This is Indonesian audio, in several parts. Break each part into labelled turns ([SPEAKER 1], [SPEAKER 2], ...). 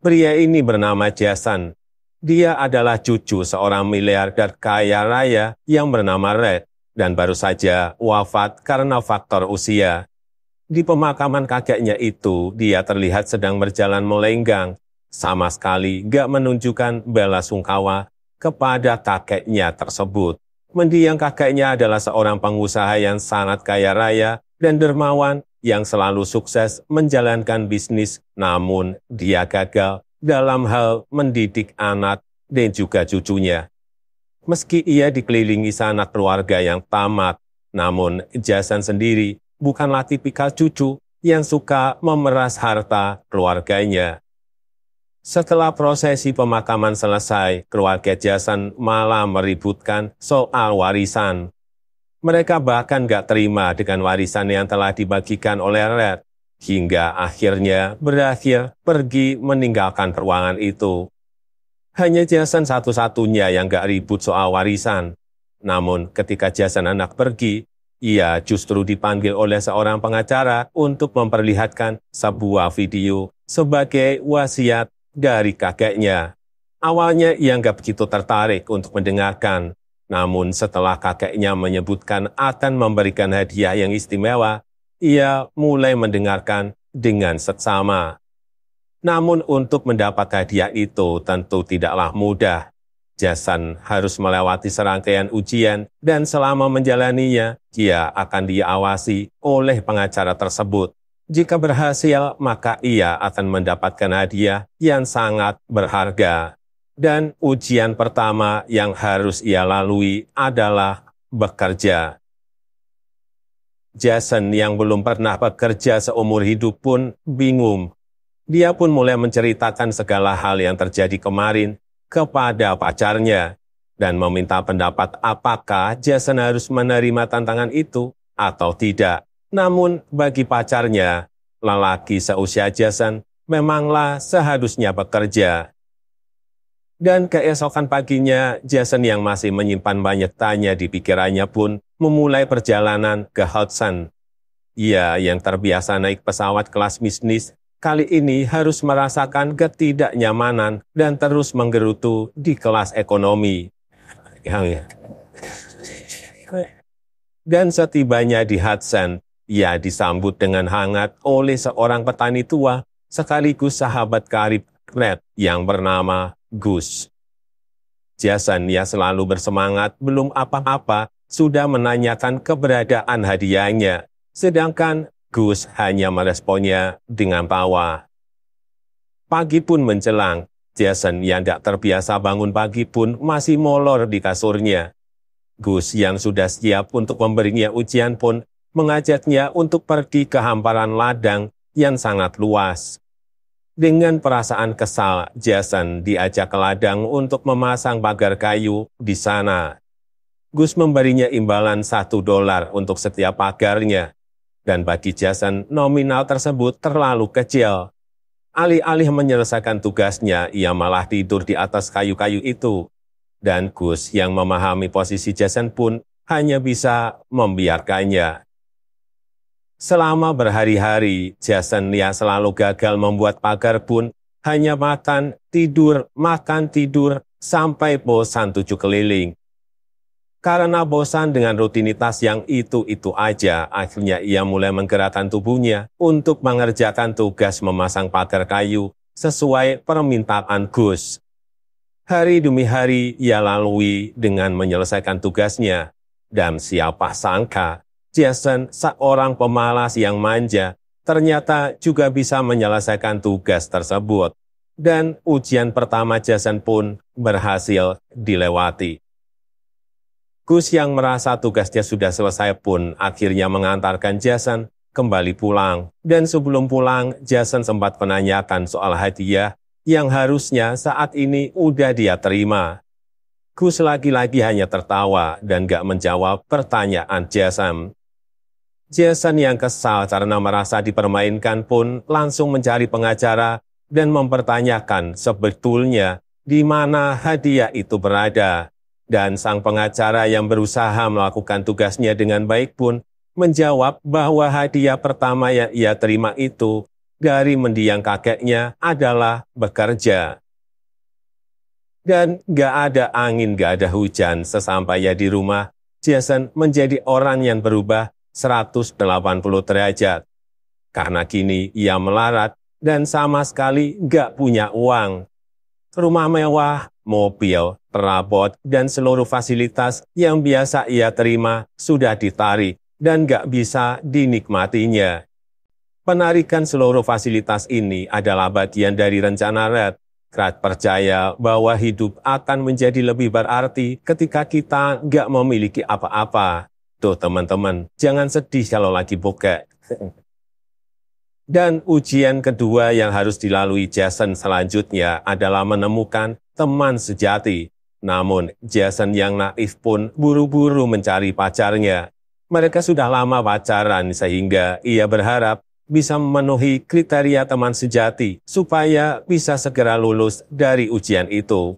[SPEAKER 1] Pria ini bernama Jason. Dia adalah cucu seorang miliarder kaya raya yang bernama Red dan baru saja wafat karena faktor usia. Di pemakaman kakeknya itu, dia terlihat sedang berjalan melenggang, sama sekali gak menunjukkan bela sungkawa kepada kakeknya tersebut. Mendiang kakeknya adalah seorang pengusaha yang sangat kaya raya dan dermawan yang selalu sukses menjalankan bisnis, namun dia gagal dalam hal mendidik anak dan juga cucunya. Meski ia dikelilingi sanak keluarga yang tamat, namun Jason sendiri bukanlah tipikal cucu yang suka memeras harta keluarganya. Setelah prosesi pemakaman selesai, keluarga Jason malah meributkan soal warisan. Mereka bahkan gak terima dengan warisan yang telah dibagikan oleh Red, hingga akhirnya berakhir pergi meninggalkan ruangan itu. Hanya Jason satu-satunya yang gak ribut soal warisan. Namun ketika Jason anak pergi, ia justru dipanggil oleh seorang pengacara untuk memperlihatkan sebuah video sebagai wasiat dari kakeknya. Awalnya ia nggak begitu tertarik untuk mendengarkan, namun setelah kakeknya menyebutkan akan memberikan hadiah yang istimewa, ia mulai mendengarkan dengan seksama. Namun untuk mendapat hadiah itu tentu tidaklah mudah. Jason harus melewati serangkaian ujian dan selama menjalaninya, ia akan diawasi oleh pengacara tersebut. Jika berhasil, maka ia akan mendapatkan hadiah yang sangat berharga. Dan ujian pertama yang harus ia lalui adalah bekerja. Jason yang belum pernah bekerja seumur hidup pun bingung. Dia pun mulai menceritakan segala hal yang terjadi kemarin kepada pacarnya dan meminta pendapat apakah Jason harus menerima tantangan itu atau tidak. Namun bagi pacarnya, lelaki seusia Jason memanglah seharusnya bekerja. Dan keesokan paginya, Jason yang masih menyimpan banyak tanya di pikirannya pun memulai perjalanan ke Hudson. Ia yang terbiasa naik pesawat kelas bisnis, kali ini harus merasakan ketidaknyamanan dan terus menggerutu di kelas ekonomi. Dan setibanya di Hudson, ia disambut dengan hangat oleh seorang petani tua sekaligus sahabat karib Red yang bernama Gus. Jason yang selalu bersemangat belum apa-apa sudah menanyakan keberadaan hadiahnya, sedangkan Gus hanya meresponnya dengan tawa. Pagi pun menjelang, Jason yang tidak terbiasa bangun pagi pun masih molor di kasurnya. Gus yang sudah siap untuk memberinya ujian pun mengajaknya untuk pergi ke hamparan ladang yang sangat luas. Dengan perasaan kesal, Jason diajak ke ladang untuk memasang pagar kayu di sana. Gus memberinya imbalan $1 untuk setiap pagarnya, dan bagi Jason nominal tersebut terlalu kecil. Alih-alih menyelesaikan tugasnya, ia malah tidur di atas kayu-kayu itu. Dan Gus yang memahami posisi Jason pun hanya bisa membiarkannya. Selama berhari-hari, Jason yang selalu gagal membuat pagar pun hanya makan, tidur, sampai bosan 7 keliling. Karena bosan dengan rutinitas yang itu-itu aja, akhirnya ia mulai menggerakkan tubuhnya untuk mengerjakan tugas memasang pagar kayu sesuai permintaan Gus. Hari demi hari ia lalui dengan menyelesaikan tugasnya, dan siapa sangka Jason, seorang pemalas yang manja, ternyata juga bisa menyelesaikan tugas tersebut. Dan ujian pertama Jason pun berhasil dilewati. Gus yang merasa tugasnya sudah selesai pun akhirnya mengantarkan Jason kembali pulang. Dan sebelum pulang, Jason sempat menanyakan soal hadiah yang harusnya saat ini udah dia terima. Gus lagi-lagi hanya tertawa dan gak menjawab pertanyaan Jason. Jason yang kesal karena merasa dipermainkan pun langsung mencari pengacara dan mempertanyakan sebetulnya di mana hadiah itu berada. Dan sang pengacara yang berusaha melakukan tugasnya dengan baik pun menjawab bahwa hadiah pertama yang ia terima itu dari mendiang kakeknya adalah bekerja. Dan gak ada angin, gak ada hujan. Sesampainya di rumah, Jason menjadi orang yang berubah 180 derajat. Karena kini ia melarat dan sama sekali gak punya uang. Rumah mewah, mobil, perabot, dan seluruh fasilitas yang biasa ia terima sudah ditarik dan gak bisa dinikmatinya. Penarikan seluruh fasilitas ini adalah bagian dari rencana Red. Red percaya bahwa hidup akan menjadi lebih berarti ketika kita nggak memiliki apa-apa. Tuh teman-teman, jangan sedih kalau lagi bokeh. Dan ujian kedua yang harus dilalui Jason selanjutnya adalah menemukan teman sejati. Namun, Jason yang naif pun buru-buru mencari pacarnya. Mereka sudah lama pacaran sehingga ia berharap bisa memenuhi kriteria teman sejati supaya bisa segera lulus dari ujian itu.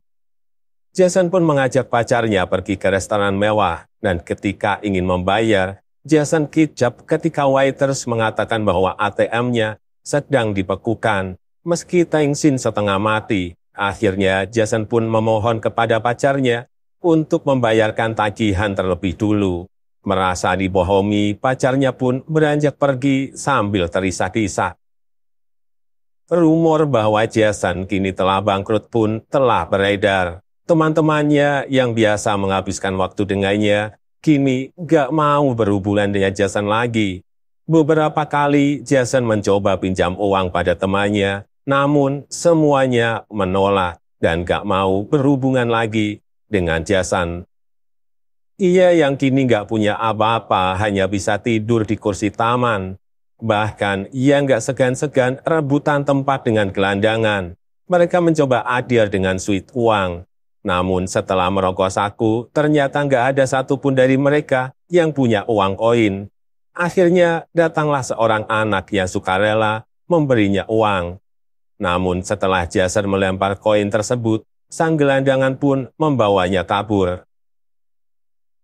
[SPEAKER 1] Jason pun mengajak pacarnya pergi ke restoran mewah, dan ketika ingin membayar, Jason kicap ketika waiters mengatakan bahwa ATM-nya sedang dibekukan. Meski tengsin setengah mati, akhirnya Jason pun memohon kepada pacarnya untuk membayarkan tagihan terlebih dulu. Merasa dibohongi, pacarnya pun beranjak pergi sambil terisak-isak. Rumor bahwa Jason kini telah bangkrut pun telah beredar. Teman-temannya yang biasa menghabiskan waktu dengannya, kini gak mau berhubungan dengan Jason lagi. Beberapa kali Jason mencoba pinjam uang pada temannya, namun semuanya menolak dan gak mau berhubungan lagi dengan Jason. Ia yang kini nggak punya apa-apa hanya bisa tidur di kursi taman. Bahkan ia nggak segan-segan rebutan tempat dengan gelandangan. Mereka mencoba adil dengan suit uang. Namun setelah merogoh saku, ternyata nggak ada satupun dari mereka yang punya uang koin. Akhirnya datanglah seorang anak yang sukarela memberinya uang. Namun setelah Jason melempar koin tersebut, sang gelandangan pun membawanya kabur.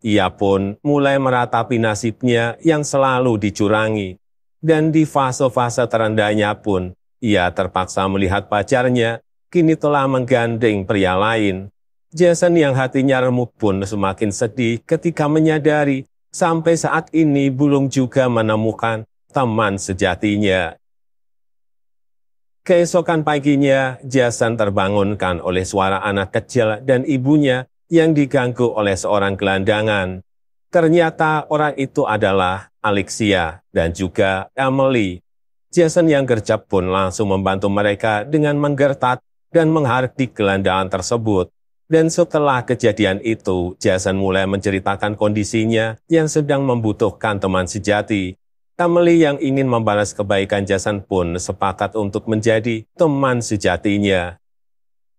[SPEAKER 1] Ia pun mulai meratapi nasibnya yang selalu dicurangi. Dan di fase-fase terendahnya pun, ia terpaksa melihat pacarnya kini telah menggandeng pria lain. Jason yang hatinya remuk pun semakin sedih ketika menyadari sampai saat ini belum juga menemukan teman sejatinya. Keesokan paginya, Jason terbangunkan oleh suara anak kecil dan ibunya yang diganggu oleh seorang gelandangan. Ternyata orang itu adalah Alexia dan juga Emily. Jason yang gercep pun langsung membantu mereka dengan menggertak dan menghardik gelandangan tersebut. Dan setelah kejadian itu, Jason mulai menceritakan kondisinya yang sedang membutuhkan teman sejati. Emily yang ingin membalas kebaikan Jason pun sepakat untuk menjadi teman sejatinya.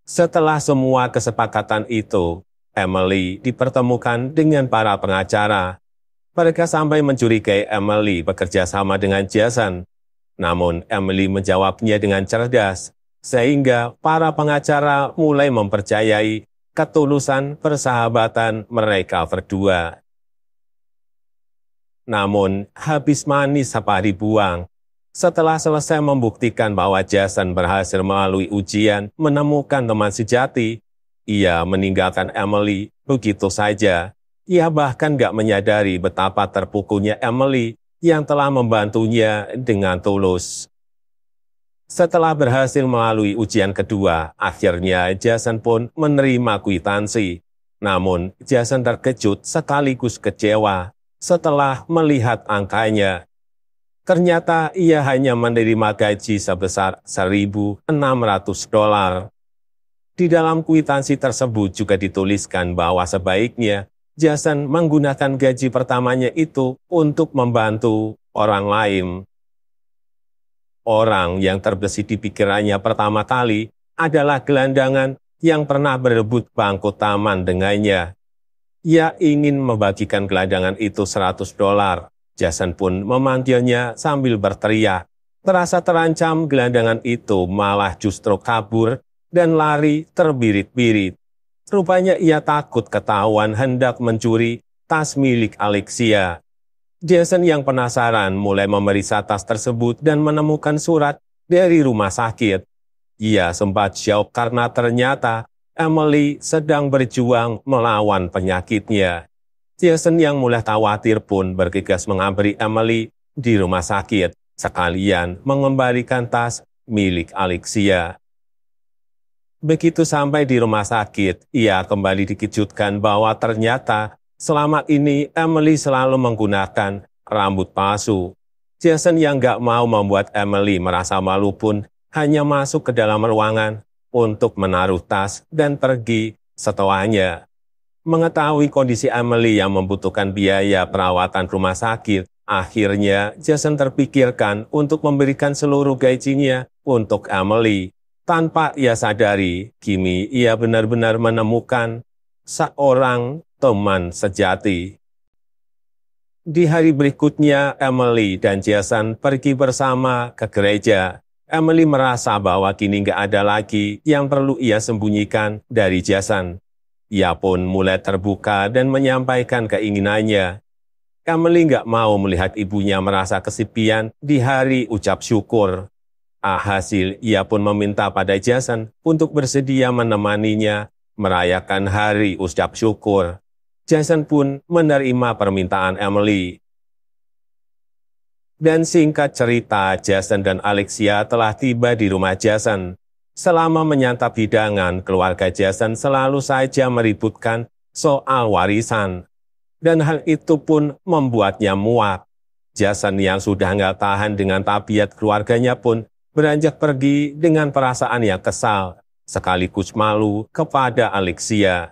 [SPEAKER 1] Setelah semua kesepakatan itu, Emily dipertemukan dengan para pengacara. Mereka sampai mencurigai Emily bekerja sama dengan Jason. Namun Emily menjawabnya dengan cerdas, sehingga para pengacara mulai mempercayai ketulusan persahabatan mereka berdua. Namun habis manis apa dibuang. Setelah selesai membuktikan bahwa Jason berhasil melalui ujian menemukan teman sejati, ia meninggalkan Emily begitu saja. Ia bahkan gak menyadari betapa terpukulnya Emily yang telah membantunya dengan tulus. Setelah berhasil melalui ujian kedua, akhirnya Jason pun menerima kwitansi. Namun, Jason terkejut sekaligus kecewa setelah melihat angkanya. Ternyata ia hanya menerima gaji sebesar $1.600. Di dalam kwitansi tersebut juga dituliskan bahwa sebaiknya Jason menggunakan gaji pertamanya itu untuk membantu orang lain. Orang yang terbesit di pikirannya pertama kali adalah gelandangan yang pernah berebut bangku taman dengannya. Ia ingin membagikan gelandangan itu $100. Jason pun memanggilnya sambil berteriak. Terasa terancam, gelandangan itu malah justru kabur dan lari terbirit-birit. Rupanya ia takut ketahuan hendak mencuri tas milik Alexia. Jason yang penasaran mulai memeriksa tas tersebut dan menemukan surat dari rumah sakit. Ia sempat syok karena ternyata Emily sedang berjuang melawan penyakitnya. Jason yang mulai khawatir pun bergegas menghampiri Emily di rumah sakit, sekalian mengembalikan tas milik Alexia. Begitu sampai di rumah sakit, ia kembali dikejutkan bahwa ternyata selama ini Emily selalu menggunakan rambut palsu. Jason yang gak mau membuat Emily merasa malu pun hanya masuk ke dalam ruangan untuk menaruh tas dan pergi setelahnya. Mengetahui kondisi Emily yang membutuhkan biaya perawatan rumah sakit, akhirnya Jason terpikirkan untuk memberikan seluruh gajinya untuk Emily. Tanpa ia sadari, kini ia benar-benar menemukan seorang teman sejati. Di hari berikutnya, Emily dan Jason pergi bersama ke gereja. Emily merasa bahwa kini nggak ada lagi yang perlu ia sembunyikan dari Jason. Ia pun mulai terbuka dan menyampaikan keinginannya. Emily nggak mau melihat ibunya merasa kesepian di hari ucap syukur. Hasil, ia pun meminta pada Jason untuk bersedia menemaninya merayakan hari ucap syukur. Jason pun menerima permintaan Emily. Dan singkat cerita, Jason dan Alexia telah tiba di rumah Jason. Selama menyantap hidangan, keluarga Jason selalu saja meributkan soal warisan. Dan hal itu pun membuatnya muak. Jason yang sudah nggak tahan dengan tabiat keluarganya pun beranjak pergi dengan perasaan yang kesal, sekaligus malu kepada Alexia.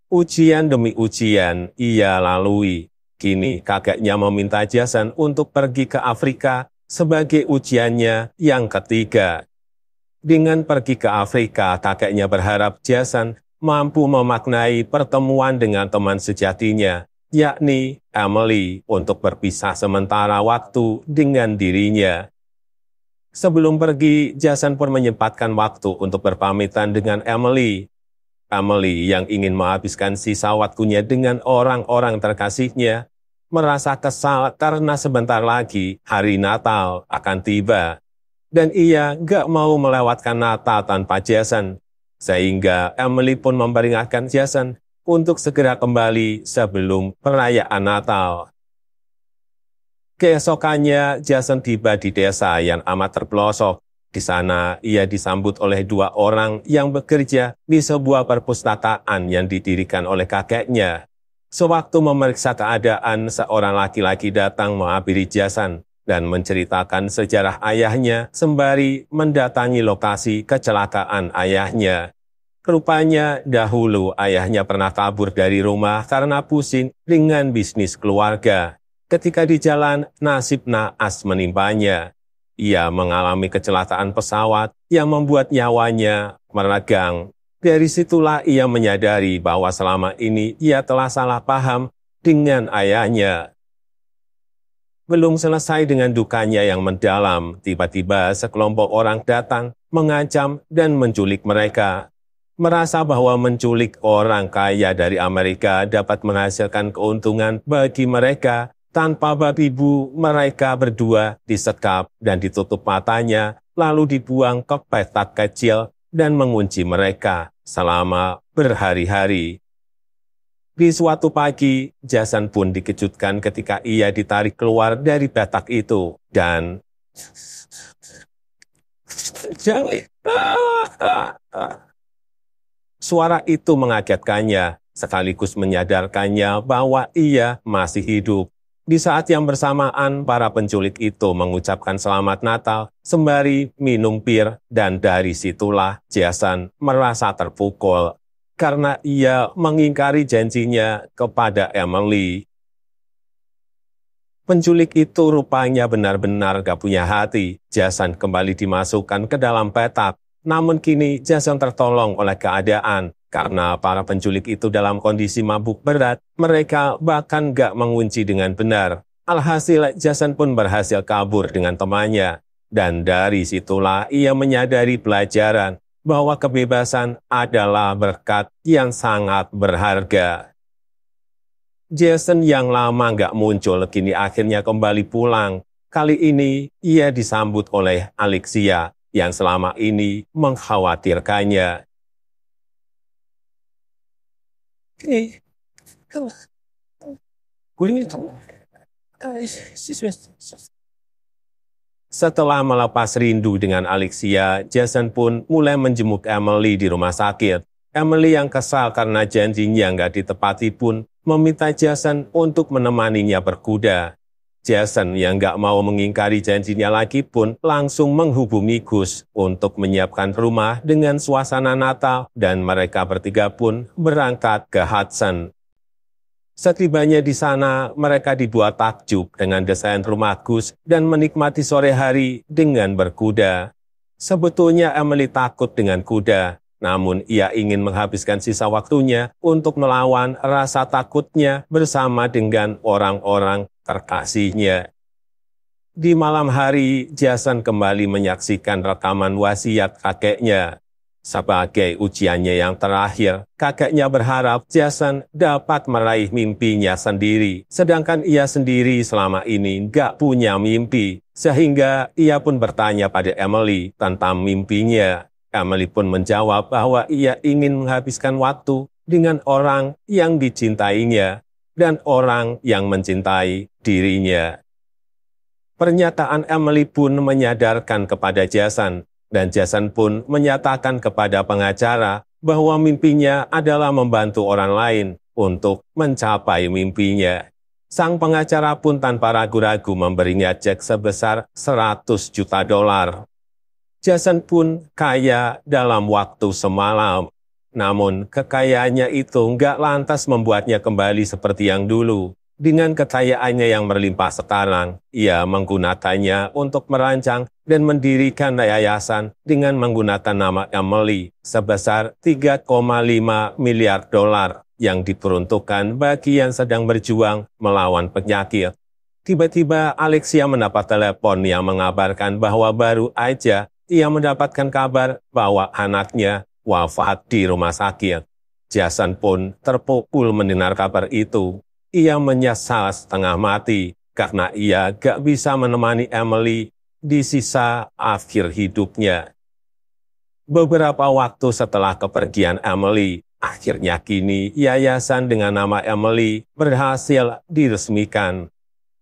[SPEAKER 1] Ujian demi ujian ia lalui. Kini kakeknya meminta Jason untuk pergi ke Afrika sebagai ujiannya yang ketiga. Dengan pergi ke Afrika, kakeknya berharap Jason mampu memaknai pertemuan dengan teman sejatinya, yakni Emily, untuk berpisah sementara waktu dengan dirinya. Sebelum pergi, Jason pun menyempatkan waktu untuk berpamitan dengan Emily. Emily yang ingin menghabiskan sisa waktunya dengan orang-orang terkasihnya, merasa kesal karena sebentar lagi hari Natal akan tiba. Dan ia gak mau melewatkan Natal tanpa Jason. Sehingga Emily pun memperingatkan Jason untuk segera kembali sebelum perayaan Natal. Keesokannya, Jason tiba di desa yang amat terpelosok. Di sana, ia disambut oleh dua orang yang bekerja di sebuah perpustakaan yang didirikan oleh kakeknya. Sewaktu memeriksa keadaan, seorang laki-laki datang menghampiri Jason dan menceritakan sejarah ayahnya sembari mendatangi lokasi kecelakaan ayahnya. Rupanya dahulu ayahnya pernah kabur dari rumah karena pusing dengan bisnis keluarga. Ketika di jalan, nasib naas menimpanya. Ia mengalami kecelakaan pesawat yang membuat nyawanya meregang. Dari situlah ia menyadari bahwa selama ini ia telah salah paham dengan ayahnya. Belum selesai dengan dukanya yang mendalam, tiba-tiba sekelompok orang datang, mengancam dan menculik mereka. Merasa bahwa menculik orang kaya dari Amerika dapat menghasilkan keuntungan bagi mereka, tanpa babi bu, mereka berdua disekap dan ditutup matanya, lalu dibuang ke petak kecil dan mengunci mereka selama berhari-hari. Di suatu pagi, Jason pun dikejutkan ketika ia ditarik keluar dari petak itu, dan suara itu mengagetkannya, sekaligus menyadarkannya bahwa ia masih hidup. Di saat yang bersamaan, para penculik itu mengucapkan selamat Natal sembari minum bir, dan dari situlah Jason merasa terpukul karena ia mengingkari janjinya kepada Emily. Penculik itu rupanya benar-benar gak punya hati. Jason kembali dimasukkan ke dalam petak. Namun kini Jason tertolong oleh keadaan. Karena para penculik itu dalam kondisi mabuk berat, mereka bahkan gak mengunci dengan benar. Alhasil, Jason pun berhasil kabur dengan temannya. Dan dari situlah ia menyadari pelajaran bahwa kebebasan adalah berkat yang sangat berharga. Jason yang lama gak muncul, kini akhirnya kembali pulang. Kali ini ia disambut oleh Alexia yang selama ini mengkhawatirkannya. Setelah melepas rindu dengan Alexia, Jason pun mulai menjenguk Emily di rumah sakit. Emily yang kesal karena janjinya nggak ditepati pun meminta Jason untuk menemaninya berkuda. Jason yang nggak mau mengingkari janjinya lagi pun langsung menghubungi Gus untuk menyiapkan rumah dengan suasana Natal dan mereka bertiga pun berangkat ke Hudson. Setibanya di sana, mereka dibuat takjub dengan desain rumah Gus dan menikmati sore hari dengan berkuda. Sebetulnya Emily takut dengan kuda, namun ia ingin menghabiskan sisa waktunya untuk melawan rasa takutnya bersama dengan orang-orang terkasihnya. Di malam hari, Jason kembali menyaksikan rekaman wasiat kakeknya. Sebagai ujiannya yang terakhir, kakeknya berharap Jason dapat meraih mimpinya sendiri, sedangkan ia sendiri selama ini nggak punya mimpi, sehingga ia pun bertanya pada Emily tentang mimpinya. Emily pun menjawab bahwa ia ingin menghabiskan waktu dengan orang yang dicintainya dan orang yang mencintai dirinya. Pernyataan Emily pun menyadarkan kepada Jason, dan Jason pun menyatakan kepada pengacara bahwa mimpinya adalah membantu orang lain untuk mencapai mimpinya. Sang pengacara pun tanpa ragu-ragu memberinya cek sebesar $100 juta. Jason pun kaya dalam waktu semalam. Namun kekayaannya itu nggak lantas membuatnya kembali seperti yang dulu. Dengan kekayaannya yang berlimpah sekarang, ia menggunakannya untuk merancang dan mendirikan yayasan dengan menggunakan nama Emily sebesar $3,5 miliar yang diperuntukkan bagi yang sedang berjuang melawan penyakit. Tiba-tiba Alexia mendapat telepon yang mengabarkan bahwa baru aja ia mendapatkan kabar bahwa anaknya wafat di rumah sakit. Jason pun terpukul mendengar kabar itu. Ia menyesal setengah mati karena ia gak bisa menemani Emily di sisa akhir hidupnya. Beberapa waktu setelah kepergian Emily, akhirnya kini yayasan dengan nama Emily berhasil diresmikan.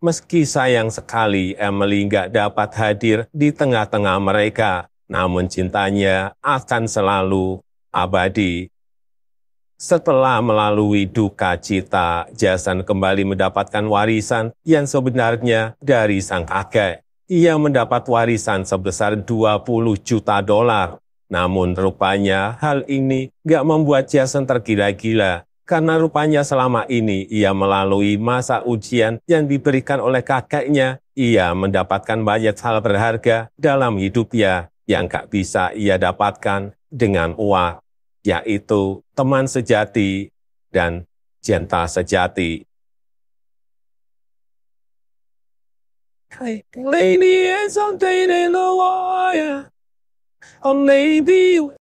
[SPEAKER 1] Meski sayang sekali Emily gak dapat hadir di tengah-tengah mereka, namun cintanya akan selalu abadi. Setelah melalui duka cita, Jason kembali mendapatkan warisan yang sebenarnya dari sang kakek. Ia mendapat warisan sebesar $20 juta. Namun rupanya hal ini gak membuat Jason tergila-gila, karena rupanya selama ini ia melalui masa ujian yang diberikan oleh kakeknya. Ia mendapatkan banyak hal berharga dalam hidupnya yang gak bisa ia dapatkan dengan uang, yaitu teman sejati dan cinta sejati. Lady is on the wire, on